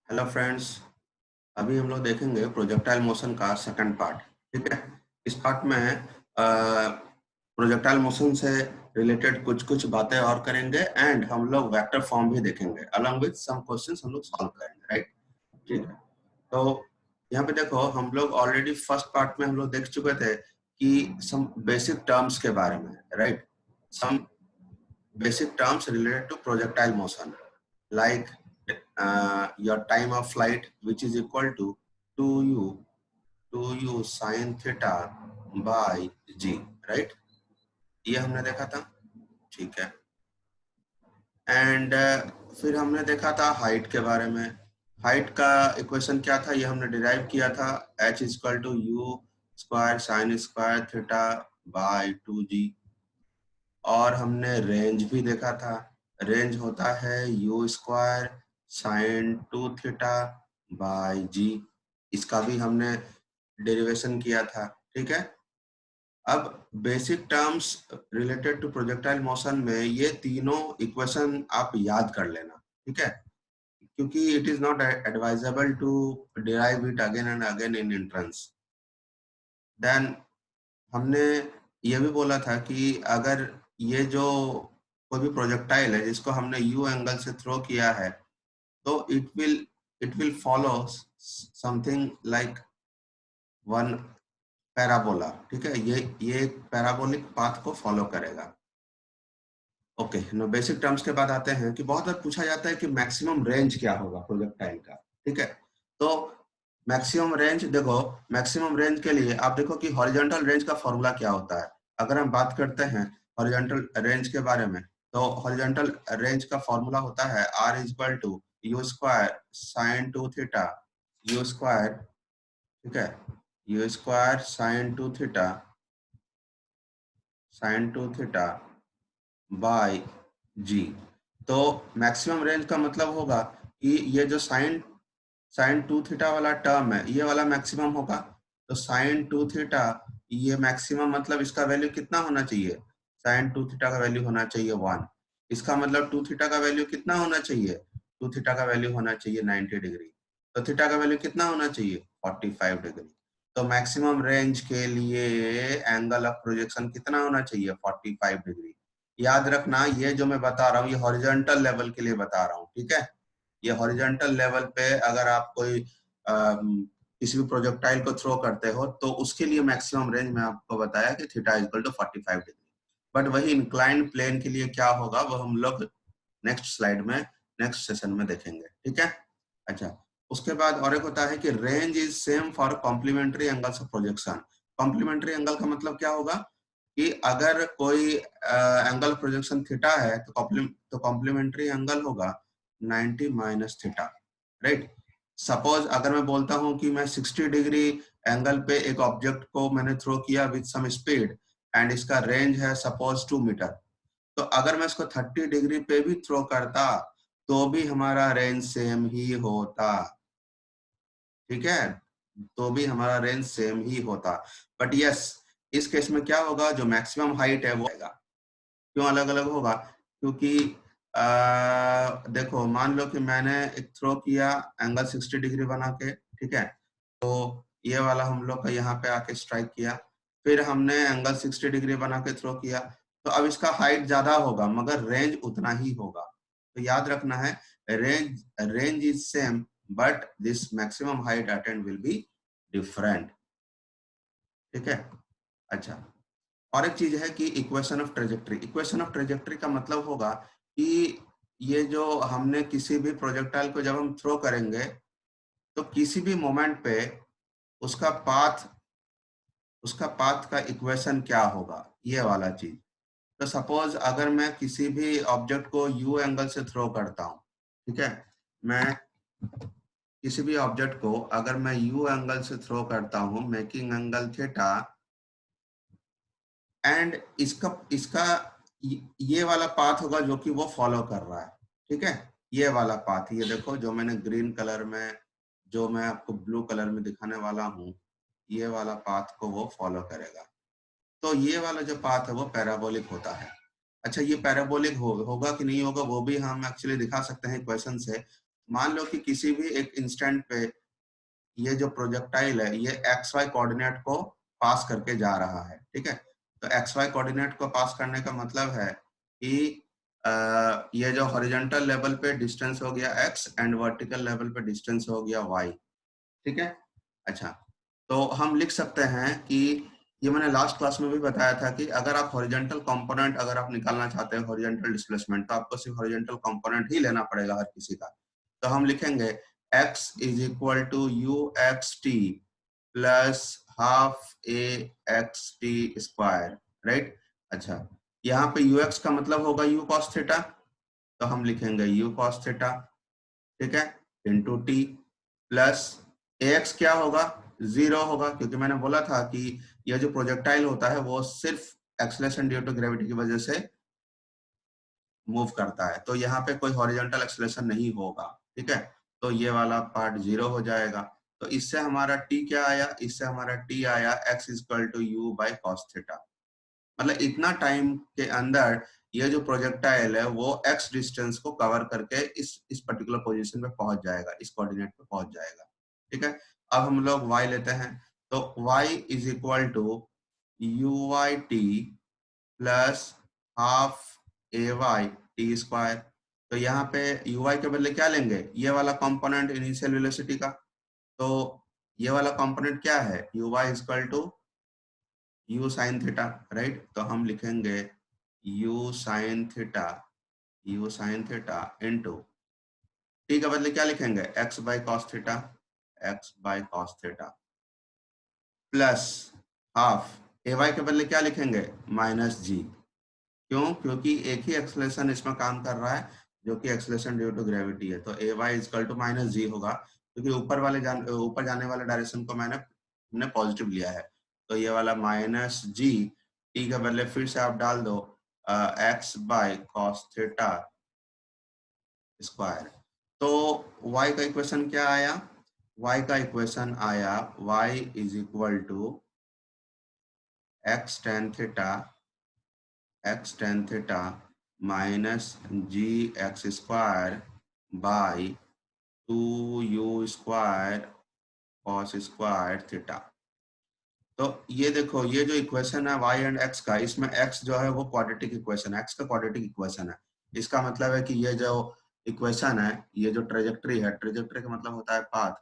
Hello friends. अभी हम लोग देखेंगे प्रोजेक्टाइल मोशन का सेकंड पार्ट। ठीक है, इस पार्ट में प्रोजेक्टाइल मोशन से रिलेटेड कुछ कुछ बातें और करेंगे एंड हम लोग वेक्टर फॉर्म भी देखेंगे अलॉन्ग विद सम क्वेश्चंस हम लोग सॉल्व करेंगे। राइट, ठीक है। तो यहाँ पे देखो, हम लोग ऑलरेडी फर्स्ट पार्ट में हम लोग देख चुके थे कि सम बेसिक टर्म्स के बारे में। Right, some basic terms related to projectile motion like your time of flight which is equal to 2u sin theta by g, right? ये हमने देखा था, ठीक है। एंड फिर हमने देखा था हाइट के बारे में। हाइट का इक्वेशन क्या था, ये हमने डिराइव किया था, h equal to u square sine square theta by 2g। और हमने रेंज भी देखा था, रेंज होता है u square sine 2 theta by g. इसका भी हमने डेरिवेशन किया था, ठीक है। अब basic terms related to projectile motion में ये तीनों इक्वेशन आप याद कर लेना, ठीक है, क्योंकि it is not advisable to derive it again and again in entrance. Then हमने ये भी बोला था कि अगर ये जो कोई भी प्रोजेक्टाइल है जिसको हमने यू एंगल से थ्रो किया है, तो it will follow something like one parabola, ठीक है। ये एक पैराबोलिक पाथ को फॉलो करेगा। ओके, नो बेसिक टर्म्स के बाद आते हैं कि बहुत बार पूछा जाता है कि मैक्सिमम रेंज क्या होगा प्रोजेक्टाइल का, ठीक है। तो मैक्सिमम रेंज देखो, मैक्सिमम रेंज के लिए आप देखो कि हॉरिजॉन्टल रेंज का फॉर्मूला क्या होता है। अगर हम बात करते हैं हॉरिजॉन्टल रेंज के बारे में, तो हॉरिजॉन्टल रेंज का फॉर्मूला होता है r equal to u square sine 2 theta u square, ठीक है, u square sine 2 theta by g. तो मैक्सिमम रेंज का मतलब होगा कि ये जो साइन 2 थीटा वाला टर्म है, ये वाला मैक्सिमम होगा। तो साइन 2 थीटा ये मैक्सिमम मतलब इसका वैल्यू कितना होना चाहिए, साइन 2 थीटा का वैल्यू होना चाहिए 1। इसका मतलब 2 थीटा का वैल्यू कितना होना चाहिए, 2 थीटा का वैल्यू होना चाहिए 90 डिग्री। तो थीटा का वैल्यू कितना होना चाहिए, 45 डिग्री। तो मैक्सिमम रेंज के लिए एंगल ऑफ प्रोजेक्शन कितना होना चाहिए, 45 डिग्री। याद रखना, ये जो मैं बता रहा हूँ ये हॉरिजॉन्टल लेवल के लिए बता रहा हूँ, ठीक है। ये हॉरिजॉन्टल लेवल पे अगर आप कोई किसी भी प्रोजेक्टाइल को थ्रो करते हो तो उसके लिए मैक्सिमम रेंज में आपको बताया कि theta equal to 45 degree. But वही इंक्लाइंड प्लेन के लिए क्या होगा वो हम लोग नेक्स्ट स्लाइड में, नेक्स्ट सेशन में देखेंगे, ठीक है। अच्छा, उसके बाद और एक होता है कि range is same for complementary angles of projection. Complementary angle का मतलब क्या होगा कि अगर कोई एंगल प्रोजेक्शन थीटा है तो कॉम्प्लीमेंट्री एंगल होगा 90 माइनस थीटा। राइट, सपोज अगर मैं बोलता हूं कि मैं 60 डिग्री एंगल पे एक ऑब्जेक्ट को मैंने थ्रो किया विद सम स्पीड एंड इसका रेंज है सपोज 2 मीटर, तो अगर मैं इसको 30 डिग्री पे भी थ्रो करता तो भी हमारा रेंज सेम ही होता, ठीक है, तो भी हमारा रेंज सेम ही होता। बट यस, इस केस में क्या होगा, जो मैक्सिमम हाइट है वो आएगा। क्यों अलग अलग होगा, क्योंकि देखो मान लो कि मैंने एक थ्रो किया एंगल 60 डिग्री बना के, ठीक है। तो ये वाला हम लोग का यहाँ पे आके स्ट्राइक किया, फिर हमने एंगल 60 डिग्री बना के थ्रो किया, तो अब इसका हाइट ज्यादा होगा मगर रेंज उतना ही होगा। तो याद रखना है, range is same but this maximum height attend will be different, ठीक है। अच्छा, और एक चीज है कि equation of trajectory. Equation of trajectory का मतलब होगा कि ये जो हमने किसी भी प्रोजेक्टाइल को जब हम थ्रो करेंगे तो किसी भी मोमेंट पे उसका पाथ का इक्वेशन क्या होगा, ये वाला चीज। तो सपोज अगर मैं किसी भी ऑब्जेक्ट को यू एंगल से थ्रो करता हूं, ठीक है, मैं किसी भी ऑब्जेक्ट को अगर मैं यू एंगल से थ्रो करता हूं मेकिंग एंगल थीटा, एंड इसका इसका ये वाला पाथ होगा जो कि वो फॉलो कर रहा है, ठीक है। ये वाला पाथ, ये देखो जो मैंने ग्रीन कलर में, जो मैं आपको ब्लू कलर में दिखाने वाला हूँ, ये वाला पाथ को वो फॉलो करेगा। तो ये वाला जो पाथ है वो पैराबोलिक होता है। अच्छा, ये पैराबोलिक होगा कि नहीं होगा वो भी हम एक्चुअली दिखा सकते हैं इक्वेशन से। मान लो कि किसी भी एक इंस्टेंट पे ये जो प्रोजेक्टाइल है ये एक्स वाई कोऑर्डिनेट को पास करके जा रहा है, ठीक है। तो एक्स वाई कोऑर्डिनेट को पास करने का मतलब है कि ये जो हॉरिजॉन्टल लेवल पे डिस्टेंस हो गया एक्स एंड वर्टिकल लेवल पे डिस्टेंस हो गया वाई, ठीक है। अच्छा, तो हम लिख सकते हैं कि ये मैंने लास्ट क्लास में भी बताया था कि अगर आप हॉरिजॉन्टल कंपोनेंट अगर आप निकालना चाहते हैं हॉरिजॉन्टल डिस्प्लेसमेंट, तो आपको सिर्फ हॉरिजॉन्टल कंपोनेंट ही लेना पड़ेगा हर किसी का। तो हम लिखेंगे x is equal to u x t plus half a x t square, right. अच्छा, यहाँ पे ux का मतलब होगा u cos थीटा, तो हम लिखेंगे u cos थीटा, ठीक है, इंटू टी प्लस ax क्या होगा, 0 होगा, क्योंकि मैंने बोला था कि यह जो प्रोजेक्टाइल होता है वो सिर्फ एक्सलेशन ड्यू टू ग्रेविटी की वजह से मूव करता है, तो यहाँ पे कोई हॉरिजॉन्टल एक्सलेशन नहीं होगा, ठीक है। तो ये वाला पार्ट 0 हो जाएगा। तो इससे हमारा t क्या आया, इससे हमारा t आया x equal to u by cos theta. मतलब इतना टाइम के अंदर ये जो प्रोजेक्टाइल है वो x डिस्टेंस को कवर करके इस पर्टिकुलर पोजीशन पे पहुंच जाएगा, इस कोऑर्डिनेट पे पहुंच जाएगा, ठीक है। अब हम लोग y लेते हैं, तो y is equal to u y t plus half a y t square. तो यहाँ पे यू वाई के बदले क्या लेंगे, ये वाला कंपोनेंट इनिशियल वेलोसिटी का। तो ये वाला कंपोनेंट क्या है, u y equal to u sine theta, right. तो हम लिखेंगे u sine theta, u sine theta into t के बदले क्या लिखेंगे, x by cos theta, x by cos theta plus half a y के बदले क्या लिखेंगे, माइनस जी। क्यों, क्योंकि एक ही एक्सलेशन इसमें काम कर रहा है जो कि एक्सलेशन ड्यू टू ग्रेविटी है, तो ए वाई इजकल टू माइनस जी होगा, क्योंकि ऊपर जाने वाले डायरेक्शन को हमने पॉजिटिव लिया है। तो ये वाला माइनस जी, टी के बदले फिर से आप डाल दो x by cos theta square. तो y का इक्वेशन क्या आया, y का इक्वेशन आया y is equal to x tan theta minus g x square by 2u square cos square theta. तो ये देखो, ये जो इक्वेशन है y एंड x का, इसमें x जो है वो क्वाड्रेटिक इक्वेशन है, x का क्वाड्रेटिक इक्वेशन है। इसका मतलब है कि ये जो इक्वेशन है, ये जो ट्रेजेक्ट्री है, ट्रेजेक्ट्री का मतलब होता है पाथ,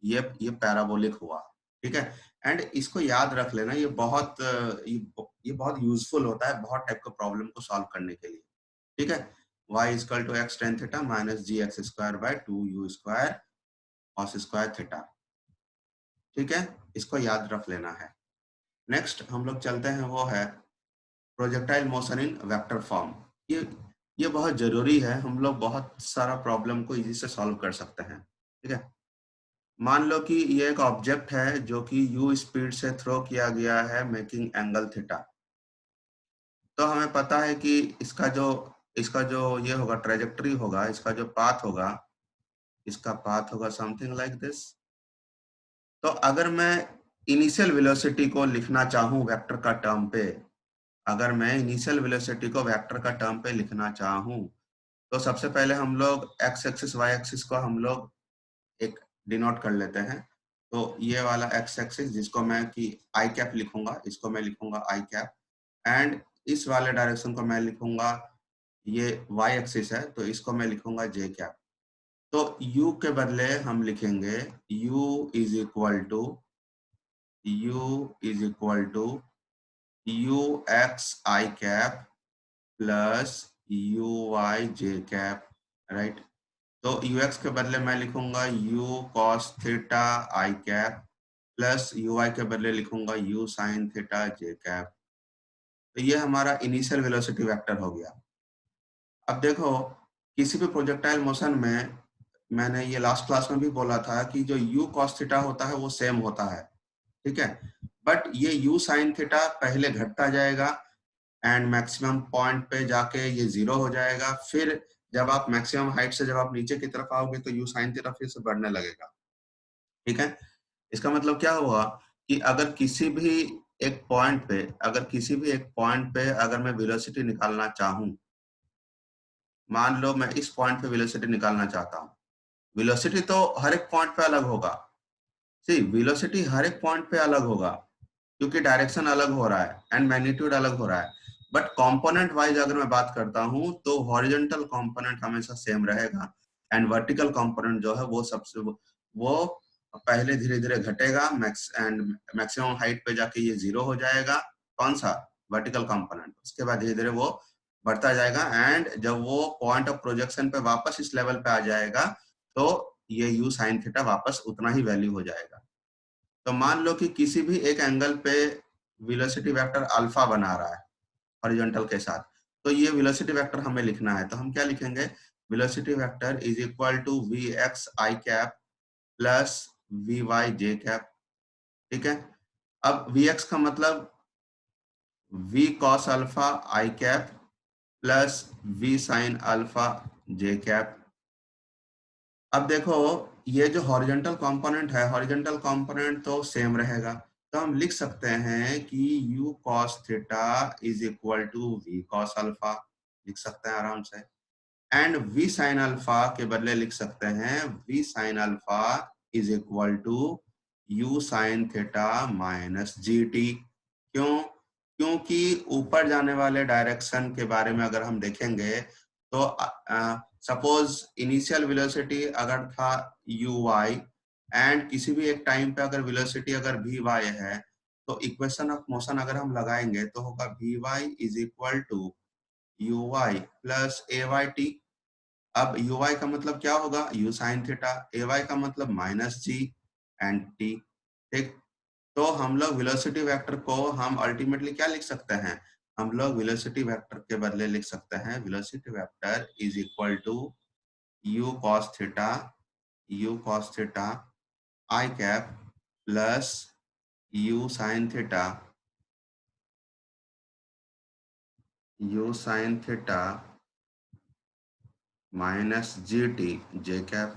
ये पैराबोलिक हुआ, ठीक है। एंड इसको याद रख लेना, ये बहुत यूजफुल होता है बहुत टाइप का प्रॉब्लम को सॉल्व करने के लिए, ठीक है। y equal to x tan theta minus g x square by 2u square cos square theta, ठीक है, इसको याद रख लेना है। नेक्स्ट हम लोग चलते हैं, वो है projectile motion in vector form. ये ये बहुत जरूरी है, हम लोग बहुत सारा प्रॉब्लम को इजी से सॉल्व कर सकते हैं, ठीक है। मान लो कि ये एक ऑब्जेक्ट है जो कि u स्पीड से थ्रो किया गया है मेकिंग एंगल थीटा। तो हमें पता है कि इसका जो ये होगा ट्रेजेक्टरी होगा, इसका जो पाथ होगा, इसका पाथ होगा समथिंग लाइक दिस। तो अगर मैं इनिशियल वेलोसिटी को लिखना चाहूं वेक्टर का टर्म पे, अगर मैं इनिशियल वेलोसिटी को वेक्टर का टर्म पे लिखना चाहूं, तो सबसे पहले हम लोग एक्स एक्सिस वाई एक्सिस को हम लोग एक डिनोट कर लेते हैं। तो ये वाला एक्स एक्सिस जिसको मैं कि आई कैप लिखूंगा, इसको मैं लिखूंगा आई कैप, एंड इस वाले डायरेक्शन को मैं लिखूंगा, ये वाई एक्सिस है तो इसको मैं लिखूंगा जे कैप। तो u के बदले हम लिखेंगे u is equal to u x i cap plus u y j cap, right. तो ux के बदले मैं लिखूंगा u cos theta i cap plus uy के बदले लिखूंगा u sin theta j cap. तो ये हमारा इनिशियल वेलोसिटी वेक्टर हो गया। अब देखो, किसी भी प्रोजेक्टाइल मोशन में मैंने ये लास्ट क्लास में भी बोला था कि जो u cos थीटा होता है वो सेम होता है, ठीक है। बट ये u sin थीटा पहले घटता जाएगा एंड मैक्सिमम पॉइंट पे जाके ये 0 हो जाएगा, फिर जब आप मैक्सिमम हाइट से जब आप नीचे की तरफ आओगे तो u sin थीटा फिर से बढ़ने लगेगा, ठीक है। इसका मतलब क्या हुआ कि अगर किसी भी एक पॉइंट पे अगर मैं वेलोसिटी निकालना चाहूं, मान लो मैं इस पॉइंट पे वेलोसिटी निकालना चाहता हूं, वेलोसिटी तो हर एक पॉइंट पे अलग होगा। सी वेलोसिटी हर एक पॉइंट पे अलग होगा क्योंकि डायरेक्शन अलग हो रहा है एंड मैग्नीट्यूड अलग हो रहा है। बट कंपोनेंट वाइज अगर मैं बात करता हूं तो हॉरिजॉन्टल कंपोनेंट हमेशा सेम रहेगा एंड वर्टिकल कंपोनेंट जो है वो सबसे वो पहले धीरे धीरे घटेगा मैक्सिमम हाइट पे जाके ये 0 हो जाएगा। कौन सा? Vertical component. उसके बाद धीरे धीरे वो बढ़ता जाएगा एंड जब वो पॉइंट ऑफ प्रोजेक्शन पे वापस इस लेवल पे आ जाएगा तो ये यू साइन थीटा वापस उतना ही वैल्यू हो जाएगा। तो मान लो कि किसी भी एक एंगल पे वेलोसिटी वेक्टर अल्फा बना रहा है हॉरिजॉन्टल के साथ, तो ये वेलोसिटी वेक्टर हमें लिखना है। तो हम क्या लिखेंगे? Velocity vector is equal to v x i cap plus v y j cap. ठीक है। अब वी एक्स का मतलब v cos alpha i cap plus v sine alpha j cap. अब देखो ये जो हॉरिजॉन्टल कंपोनेंट है, हॉरिजॉन्टल कंपोनेंट तो सेम रहेगा, तो हम लिख सकते हैं कि u cos theta is equal to v cos alpha. लिख सकते हैं आराम से। एंड v sin अल्फा के बदले लिख सकते हैं v sin alpha is equal to u sin theta minus gt। क्यों? क्योंकि ऊपर जाने वाले डायरेक्शन के बारे में अगर हम देखेंगे तो सपोज इनिशियल वेलोसिटी अगर था यू वाई एंड किसी भी एक टाइम पे अगर वेलोसिटी अगर वी वाई है तो इक्वेशन ऑफ मोशन अगर हम लगाएंगे तो होगा v y is equal to u y plus a y t. अब यू वाई का मतलब क्या होगा? U sine theta. A y का मतलब माइनस जी एंड टी। ठीक। तो हम लोग वेलोसिटी वेक्टर को हम अल्टीमेटली क्या लिख सकते हैं? हम लोग वेलोसिटी वेक्टर के बदले लिख सकते हैं velocity vector is equal to u cos theta i cap plus u sin theta minus g t j cap.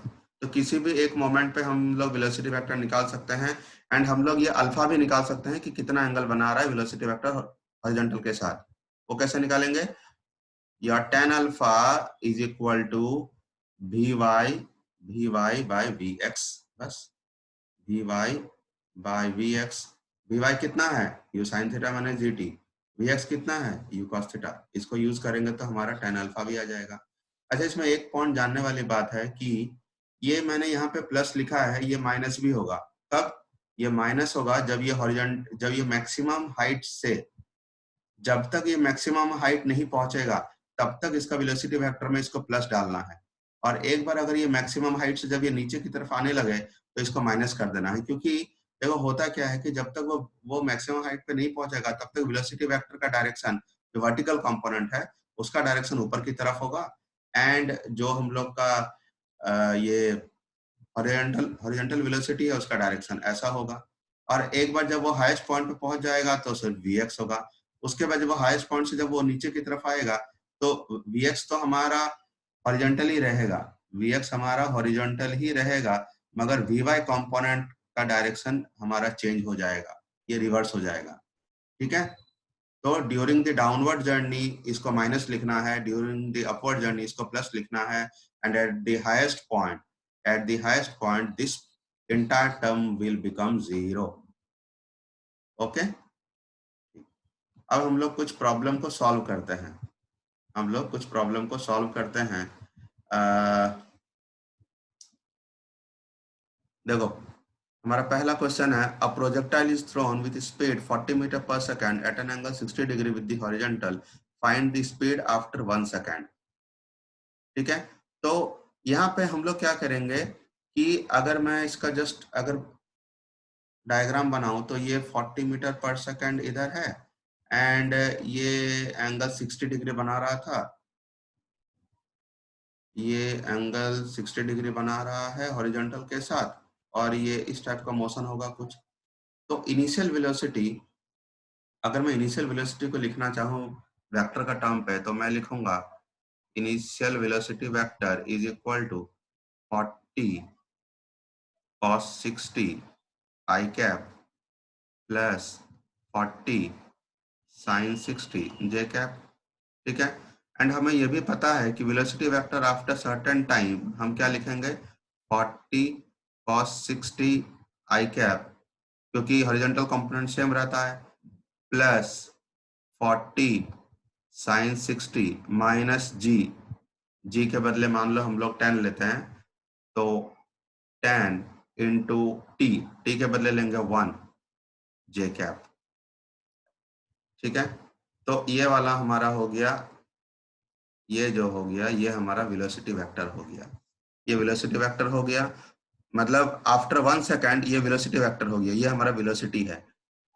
तो किसी भी एक मोमेंट पे हम लोग वेलोसिटी वेक्टर निकाल सकते हैं एंड हम लोग ये अल्फा भी निकाल सकते हैं कि कितना एंगल बना रहा है वेलोसिटी वेक्टर हॉरिजॉन्टल के साथ। वो कैसे निकालेंगे? या tan alpha is equal to v y by v x. बस v y by v x. V y कितना है? U sine theta minus g t. V x कितना है? U cos theta. इसको यूज करेंगे तो हमारा tan अल्फा भी आ जाएगा। अच्छा, इसमें एक पॉइंट जानने वाली बात है कि ये मैंने यहाँ पे प्लस लिखा है, ये माइनस भी होगा। कब? ये माइनस होगा जब ये मैक्सिमम हाइट से जब तक ये मैक्सिमम हाइट नहीं पहुंचेगा तब तक इसका वेलोसिटी वेक्टर में इसको प्लस डालना है। और एक बार अगर ये मैक्सिमम हाइट से जब ये नीचे की तरफ आने लगे तो इसको माइनस कर देना है। क्योंकि देखो होता क्या है कि जब तक वो मैक्सिमम हाइट पे नहीं पहुंचेगा तब तक वेलोसिटी वेक्टर का डायरेक्शन जो वर्टिकल कंपोनेंट है उसका डायरेक्शन ऊपर की तरफ होगा एंड जो हम लोग का ये हॉरिजॉन्टल वेलोसिटी है उसका डायरेक्शन ऐसा होगा। और एक बार जब वो हाईएस्ट पॉइंट पे पहुंच जाएगा तो सिर्फ वीएक्स होगा। उसके बाद जब वो हाईएस्ट पॉइंट से जब वो नीचे की तरफ आएगा तो वीएक्स तो हमारा हॉरिजॉन्टल ही रहेगा। वीएक्स हमारा हॉरिजॉन्टल ही रहेगा मगर वीवाई कंपोनेंट का डायरेक्शन हमारा चेंज हो जाएगा, ये रिवर्स हो जाएगा। ठीक है। तो ड्यूरिंग द डाउनवर्ड जर्नी इसको माइनस लिखना है, ड्यूरिंग द अपवर्ड जर्नी इसको प्लस लिखना है and at the highest point this entire term will become 0। Okay. अब हम लोग कुछ प्रॉब्लम को सॉल्व करते हैं। देखो हमारा पहला क्वेश्चन है a projectile is thrown with speed 40 metre per second at an angle 60 degree with the horizontal, find the speed after 1 second. ठीक है। तो यहाँ पे हम लोग क्या करेंगे कि अगर मैं इसका जस्ट अगर डायग्राम बनाऊं तो ये 40 मीटर पर सेकंड इधर है एंड ये एंगल 60 डिग्री बना रहा था, ये एंगल 60 डिग्री बना रहा है हॉरिजॉन्टल के साथ और ये इस टाइप का मोशन होगा कुछ। तो इनिशियल वेलोसिटी, अगर मैं इनिशियल वेलोसिटी को लिखना चाहूँ वेक्टर का टर्म पे तो मैं लिखूंगा initial velocity vector is equal to 40 cos 60 i cap plus 40 sin 60 j cap. ठीक है। एंड हमें यह भी पता है कि velocity vector after certain time हम क्या लिखेंगे? 40 cos 60 आई कैप, क्योंकि हॉरिजॉन्टल कंपोनेंट सेम रहता है, प्लस 40 sin 60 माइनस जी के बदले मान लो हम लोग 10 लेते हैं, तो 10 इंटू टी के बदले लेंगे 1 जे कैप। ठीक है, तो ये वाला हमारा हो गया, ये जो हो गया ये हमारा वेलोसिटी वेक्टर हो गया, ये वेलोसिटी वेक्टर हो गया, मतलब आफ्टर 1 सेकेंड ये वेलोसिटी वेक्टर हो गया, ये हमारा वेलोसिटी है।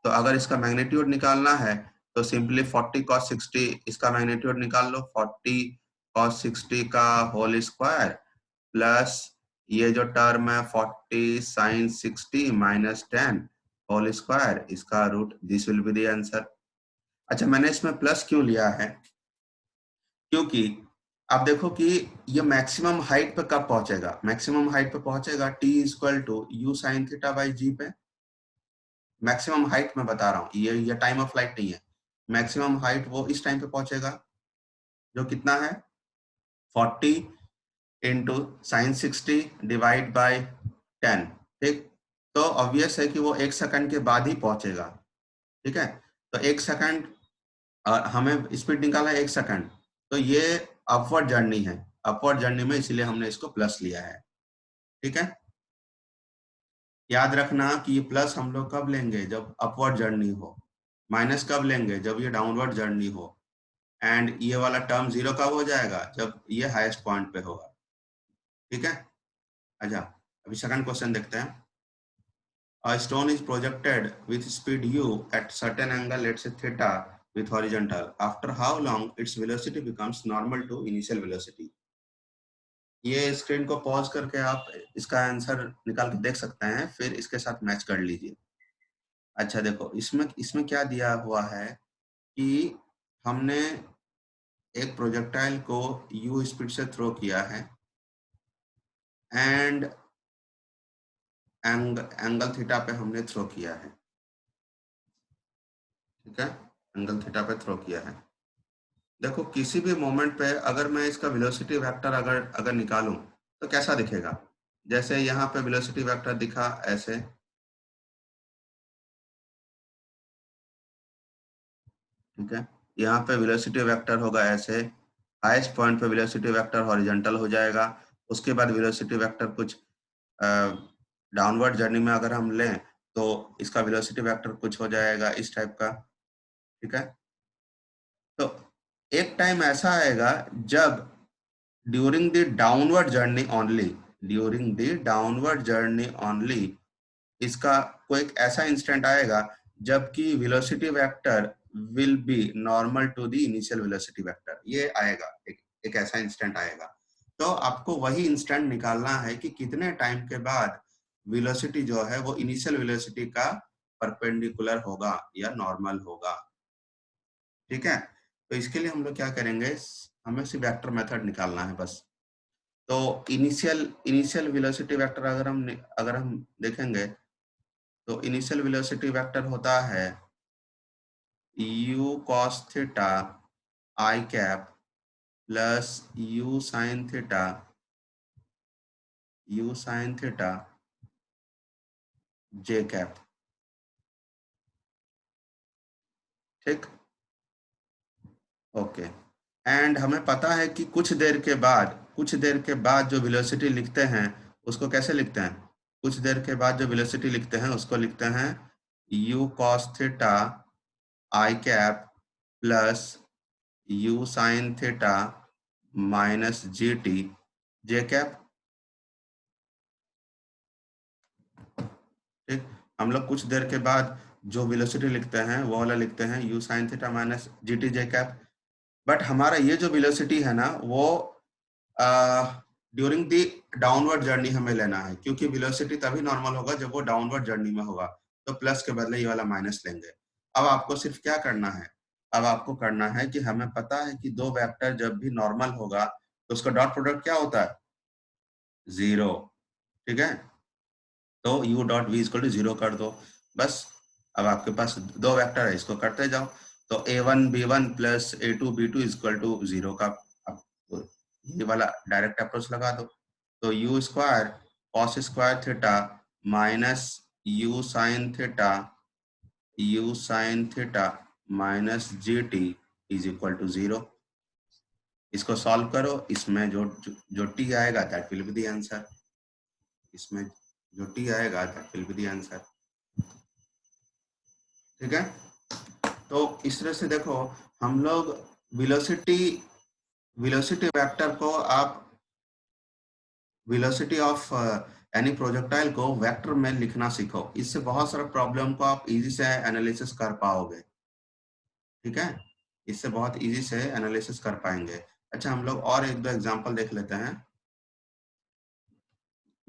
तो अगर इसका मैग्नीट्यूड निकालना है तो सिंपली 40 cos 60 इसका मैग्नीट्यूड निकाल लो, 40 cos 60 का होल स्क्वायर प्लस ये जो टर्म है 40 sin 60 माइनस 10 होल स्क्वायर, इसका root, this will be the answer. अच्छा, मैंने इसमें प्लस क्यों लिया है, क्योंकि आप देखो कि ये मैक्सिमम हाइट पे कब पहुंचेगा, मैक्सिमम हाइट पे पहुंचेगा t equal to u sin theta by g पे। मैक्सिमम हाइट मैं बता रहा हूँ, ये टाइम ऑफ फ्लाइट नहीं है, मैक्सिमम हाइट वो इस टाइम पे पहुंचेगा जो कितना है 40 इंटू साइन 60 डिवाइड बाई 10। ठीक, तो ऑब्वियस है कि वो 1 सेकंड के बाद ही पहुंचेगा। ठीक है, तो 1 सेकंड, हमें स्पीड निकाला 1 सेकंड, तो ये अपवर्ड जर्नी है, अपवर्ड जर्नी में इसलिए हमने इसको प्लस लिया है। ठीक है, याद रखना कि ये प्लस हम लोग कब लेंगे, जब अपवर्ड जर्नी हो, माइनस कब लेंगे, जब ये डाउनवर्ड जर्नी हो, एंड ये वाला टर्म जीरो कब हो जाएगा, जब ये हाईएस्ट पॉइंट पे होगा। ठीक है, अच्छा अभी सेकंड क्वेश्चन देखते हैं। A stone is projected with speed u at certain angle, let's say theta, with horizontal. After how long its velocity becomes normal to initial velocity? ये स्क्रीन को पॉज करके आप इसका आंसर निकाल के देख सकते हैं, फिर इसके साथ मैच कर लीजिए। अच्छा देखो, इसमें इसमें क्या दिया हुआ है कि हमने एक प्रोजेक्टाइल को u स्पीड से थ्रो किया है एंड एंगल थीटा पे हमने थ्रो किया है। ठीक है, एंगल थीटा पे थ्रो किया है। देखो किसी भी मोमेंट पे अगर मैं इसका वेलोसिटी वेक्टर अगर अगर निकालूं तो कैसा दिखेगा, जैसे यहाँ पे वेलोसिटी वेक्टर दिखा ऐसे, ठीक है, यहाँ पे वेलोसिटी वेक्टर होगा ऐसे, हाईएस्ट पॉइंट पे वेलोसिटी वेक्टर हॉरिजॉन्टल हो जाएगा, उसके बाद वेलोसिटी वेक्टर कुछ डाउनवर्ड जर्नी में अगर हम लें तो इसका वेलोसिटी वेक्टर कुछ हो जाएगा इस टाइप का। ठीक है, तो एक टाइम ऐसा आएगा जब during the downward journey only, during the downward journey only, इसका कोई एक ऐसा इंस्टेंट आएगा जबकि velocity vector will be normal to the initial velocity vector, ये आएगा, एक ऐसा इंस्टेंट आएगा। तो आपको वही इंस्टेंट निकालना है कि कितने टाइम के बाद वेलोसिटी जो है वो इनिशियल वेलोसिटी का परपेंडिकुलर होगा या नॉर्मल होगा। ठीक है, तो इसके लिए हम लोग क्या करेंगे, हमें सिर्फ वेक्टर मेथड निकालना है बस। तो इनिशियल वेलोसिटी वेक्टर अगर हम देखेंगे तो इनिशियल वेलोसिटी वेक्टर होता है u cos theta i cap plus u sin theta j cap. ठीक, ओके, एंड हमें पता है कि कुछ देर के बाद जो वेलोसिटी लिखते हैं उसको कैसे लिखते हैं, कुछ देर के बाद जो वेलोसिटी लिखते हैं उसको लिखते हैं u cos theta i cap plus u sin theta minus g t j cap. ठीक, हम लोग कुछ देर के बाद जो वेलोसिटी लिखते हैं वो वाला लिखते हैं u sin theta minus g t j cap, but हमारा ये जो वेलोसिटी है ना वो ड्यूरिंग द डाउनवर्ड जर्नी हमें लेना है, क्योंकि वेलोसिटी तभी नॉर्मल होगा जब वो डाउनवर्ड जर्नी में होगा, तो प्लस के बदले ये वाला माइनस लेंगे। अब आपको सिर्फ क्या करना है, अब आपको करना है कि हमें पता है कि दो वेक्टर जब भी नॉर्मल होगा तो उसका डॉट प्रोडक्ट क्या होता है, जीरो। ठीक है, तो u dot v equal to zero कर दो बस। अब आपके पास दो वेक्टर है, इसको करते जाओ, तो a1 b1 plus a2 b2 equal to zero का, अब ये वाला डायरेक्ट अप्रोच लगा दो, तो u square cos square theta minus u sin theta minus gt is equal to 0. इसको सॉल्व करो, इसमें जो t आएगा that will be the answer, इसमें जो t आएगा that will be the answer. ठीक है, तो इस तरह से देखो हम लोग वेलोसिटी वेक्टर को आप वेलोसिटी ऑफ एनी प्रोजेक्टाइल को वेक्टर में लिखना सीखो, इससे बहुत सारा प्रॉब्लम को आप इजी से एनालिसिस कर पाओगे। ठीक है, इससे बहुत इजी से एनालिसिस कर पाएंगे। अच्छा, हम लोग और एक दो एग्जांपल देख लेते हैं।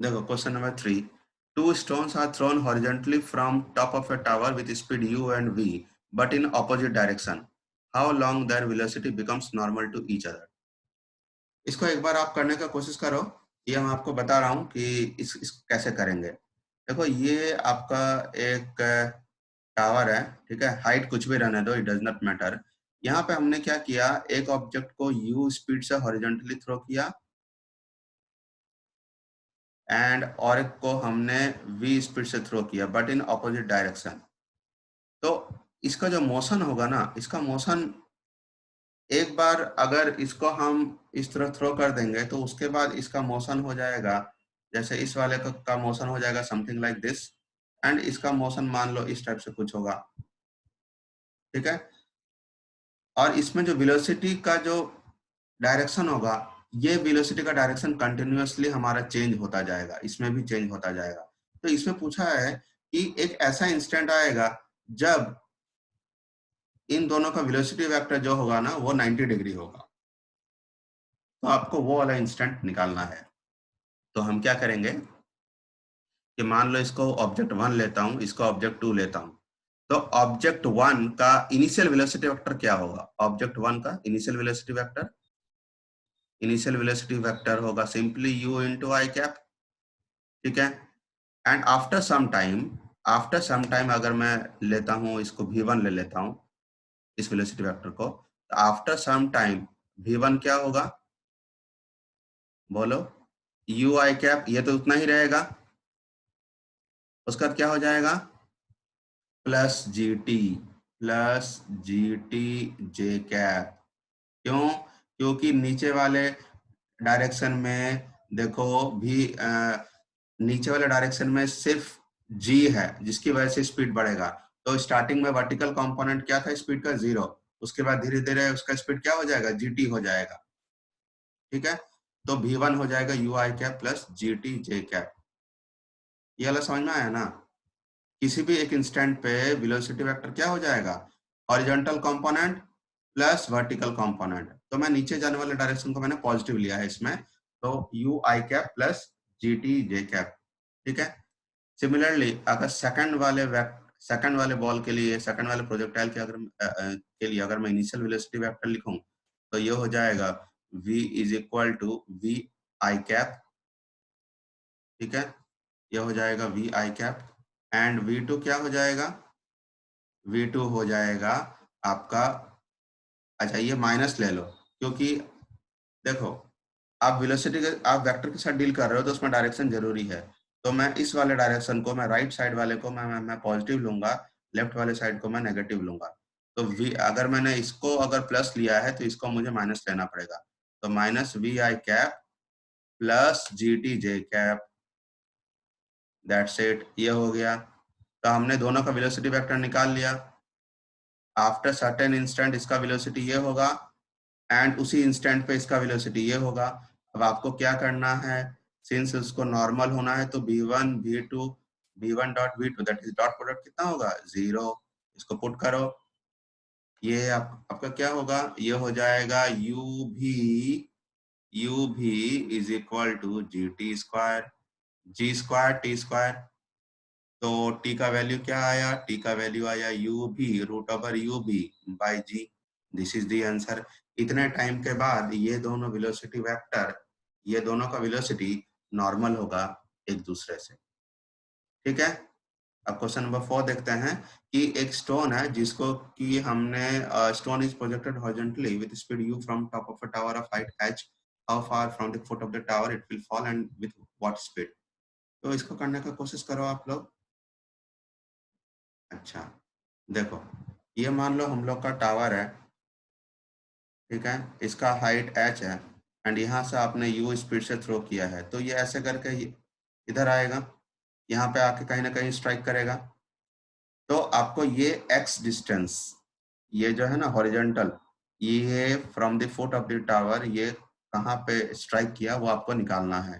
देखो question number 3, two stones are thrown horizontally from top of a tower with speed u and v but in opposite direction. How long their velocity becomes normal to each other? इसको एक बार आप करने का कोशिश करो, ये मैं आपको बता रहा हूँ कि इस कैसे करेंगे। देखो ये आपका एक टावर है, ठीक है, हाइट कुछ भी रहने दो, इट डज नॉट मैटर। यहाँ पे हमने क्या किया, एक ऑब्जेक्ट को u स्पीड से हॉरिजॉन्टली थ्रो किया एंड और एक को हमने v स्पीड से थ्रो किया बट इन ऑपोजिट डायरेक्शन। तो इसका जो मोशन होगा ना, इसका मोशन एक बार अगर इसको हम इस तरह थ्रो कर देंगे तो उसके बाद इसका मोशन हो जाएगा, जैसे इस वाले का मोशन हो जाएगा समथिंग लाइक दिस, एंड इसका मोशन मान लो इस टाइप से कुछ होगा। ठीक है, और इसमें जो वेलोसिटी का जो डायरेक्शन होगा, ये वेलोसिटी का डायरेक्शन कंटिन्यूअसली हमारा चेंज होता जाएगा, इसमें भी चेंज होता जाएगा। तो इसमें पूछा है कि एक ऐसा इंस्टेंट आएगा जब इन दोनों का वेलोसिटी वेक्टर जो होगा ना वो 90 डिग्री होगा, तो आपको वो वाला इंस्टेंट निकालना है। तो हम क्या करेंगे कि मान लो इसको ऑब्जेक्ट 1 लेता हूं, इसको ऑब्जेक्ट 2 लेता हूं, तो ऑब्जेक्ट 1 का इनिशियल वेलोसिटी वेक्टर क्या होगा? ऑब्जेक्ट 1 का इनिशियल वेलोसिटी वेक्टर होगा सिंपली u इंटू आई कैप। ठीक है, एंड आफ्टर सम टाइम अगर मैं लेता हूं इसको v1 ले लेता हूं, इस वेलोसिटी वेक्टर को, तो आफ्टर सम टाइम v1 क्या होगा बोलो? u आई कैप, ये तो उतना ही रहेगा, उसका क्या हो जाएगा plus g t j cap. क्यों? क्योंकि नीचे वाले डायरेक्शन में देखो भी नीचे वाले डायरेक्शन में सिर्फ g है जिसकी वजह से स्पीड बढ़ेगा। तो स्टार्टिंग में वर्टिकल कंपोनेंट क्या था स्पीड का 0, उसके बाद धीरे धीरे उसका स्पीड क्या हो जाएगा gt हो जाएगा। ठीक है, तो v1 हो जाएगा u आई कैप प्लस gt जे कैप। ये वाला समझ में आया ना? किसी भी एक इंस्टेंट पे वेलोसिटी वेक्टर क्या हो जाएगा, horizontal component plus vertical component. तो मैं नीचे जाने वाले डायरेक्शन को मैंने पॉजिटिव लिया है इसमें, तो you I cap plus g t j cap. ठीक है, सिमिलरली अगर सेकंड वाले बॉल के लिए, सेकंड वाले प्रोजेक्टाइल के लिए अगर मैं इनिशियल वेलोसिटी वेक्टर लिखूं तो ये हो जाएगा v is equal to v i cap. ठीक है, ये हो जाएगा we i cap and v2 क्या हो जाएगा, v2 हो जाएगा आपका, अच्छा ये माइनस ले लो क्योंकि देखो आप आप वेक्टर के साथ डील कर रहे हो तो उसमें डायरेक्शन जरूरी है। तो मैं इस वाले डायरेक्शन को, मैं राइट साइड वाले को मैं पॉजिटिव लूंगा, लेफ्ट वाले साइड को मैं नेगेटिव लूंगा। तो v अगर मैंने इसको अगर प्लस लिया है तो इसको मुझे माइनस लेना पड़ेगा, तो minus v i cap plus g t j cap, that's it, ये हो गया। तो हमने दोनों का वेलोसिटी वेक्टर निकाल लिया। आफ्टर सर्टेन इंस्टेंट इसका वेलोसिटी ये होगा एंड उसी इंस्टेंट पे इसका वेलोसिटी ये होगा। अब आपको क्या करना है, सिंस उसको नॉर्मल होना है तो v1 v2 v1 dot v2 that is dot product कितना होगा 0, इसको पुट करो, ये आपका क्या होगा, ये हो जाएगा u भी is equal to g t square g square t square. तो t का वैल्यू क्या आया, t का वैल्यू आया u भी रूट ओवर u भी by g। This is the answer. इतने टाइम के बाद ये दोनों वेलोसिटी वेक्टर, ये दोनों का वेलोसिटी नॉर्मल होगा एक दूसरे से। ठीक है, अब क्वेश्चन नंबर 4 देखते हैं कि एक स्टोन है जिसको कि हमने stone is projected horizontally with speed u from top of a tower of height h, how far from the foot of the tower it will fall and with what speed. तो इसको करने का कोशिश करो आप लोग। अच्छा, देखो, ये मान लो हम लोग का टावर है, ठीक है, इसका हाइट h है एंड यहाँ से आपने u स्पीड से थ्रो किया है, तो ये ऐसे करके इधर आएगा, यहाँ पे आके कहीं ना कहीं स्ट्राइक करेगा। तो आपको ये x डिस्टेंस, ये जो है ना हॉरिजॉन्टल, ये from the foot of the tower, ये कहाँ पे स्ट्राइक किया वो आपको निकालना है।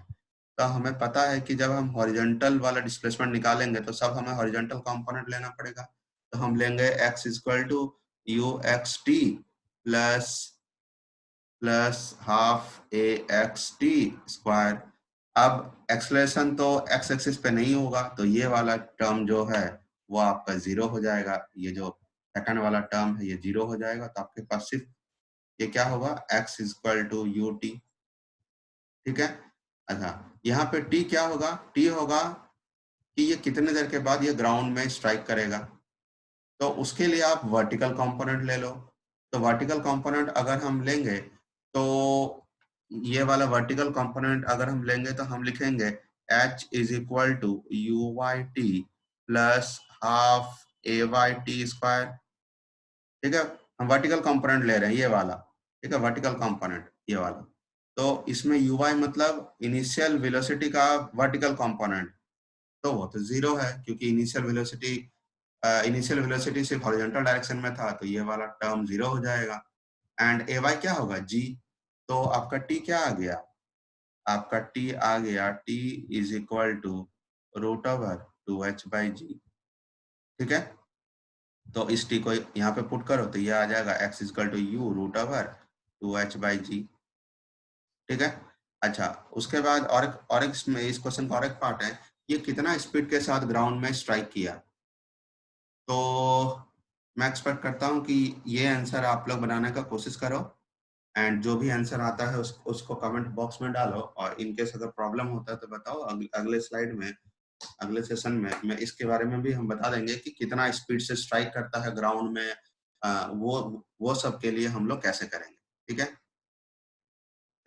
तो हमें पता है कि जब हम हॉरिजॉन्टल वाला डिस्प्लेसमेंट निकालेंगे तो सब हमें हॉरिजॉन्टल कंपोनेंट लेना पड़ेगा। तो हम लेंगे x equal to u x t plus plus half a x t square. अब एक्सलेशन तो एक्स एक्सिस पे नहीं होगा, तो ये वाला टर्म जो है वो आपका जीरो हो जाएगा, ये जो सेकंड वाला टर्म है ये जीरो हो जाएगा। तो आपके पास सिर्फ ये क्या होगा, x equal to u t, ठीक है। अच्छा, यहाँ पे t क्या होगा, t होगा कि ये कितने देर के बाद ये ग्राउंड में स्ट्राइक करेगा। तो उसके लिए आप वर्टिकल कंपोनेंट ले लो। तो वर्टिकल कंपोनेंट अगर हम लेंगे तो ये वाला वर्टिकल कंपोनेंट अगर हम लेंगे तो हम लिखेंगे h is equal to u y t plus half a y t square, ठीक है। हम वर्टिकल कंपोनेंट ले रहे हैं ये वाला, ठीक है, वर्टिकल कंपोनेंट ये वाला। तो इसमें यू वाई मतलब इनिशियल वेलोसिटी का वर्टिकल कंपोनेंट, तो वो तो जीरो है क्योंकि इनिशियल वेलोसिटी सिर्फ हॉरिजॉन्टल डायरेक्शन में था, तो ये वाला टर्म जीरो हो जाएगा। एंड ए वाई क्या होगा, जी। तो आपका टी क्या आ गया, आपका टी आ गया, t is equal to root over two h by g, ठीक है। तो इस टी को यहाँ पे पुट करो तो ये आ जाएगा x equal to u root over two h by g, ठीक है। अच्छा, उसके बाद और एक इसमें इस क्वेश्चन का और एक पार्ट है, ये कितना स्पीड के साथ ग्राउंड में स्ट्राइक किया। तो मैं एक्सपेक्ट करता हूँ कि ये आंसर आप लोग बनाने का कोशिश करो एंड जो भी आंसर आता है उसको कमेंट बॉक्स में डालो, और इनकेस अगर प्रॉब्लम होता है तो बताओ, अगले स्लाइड में, अगले सेशन में मैं इसके बारे में भी हम बता देंगे कि कितना स्पीड से स्ट्राइक करता है ग्राउंड में। वो सब के लिए हम लोग कैसे करेंगे, ठीक है।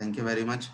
Thank you very much.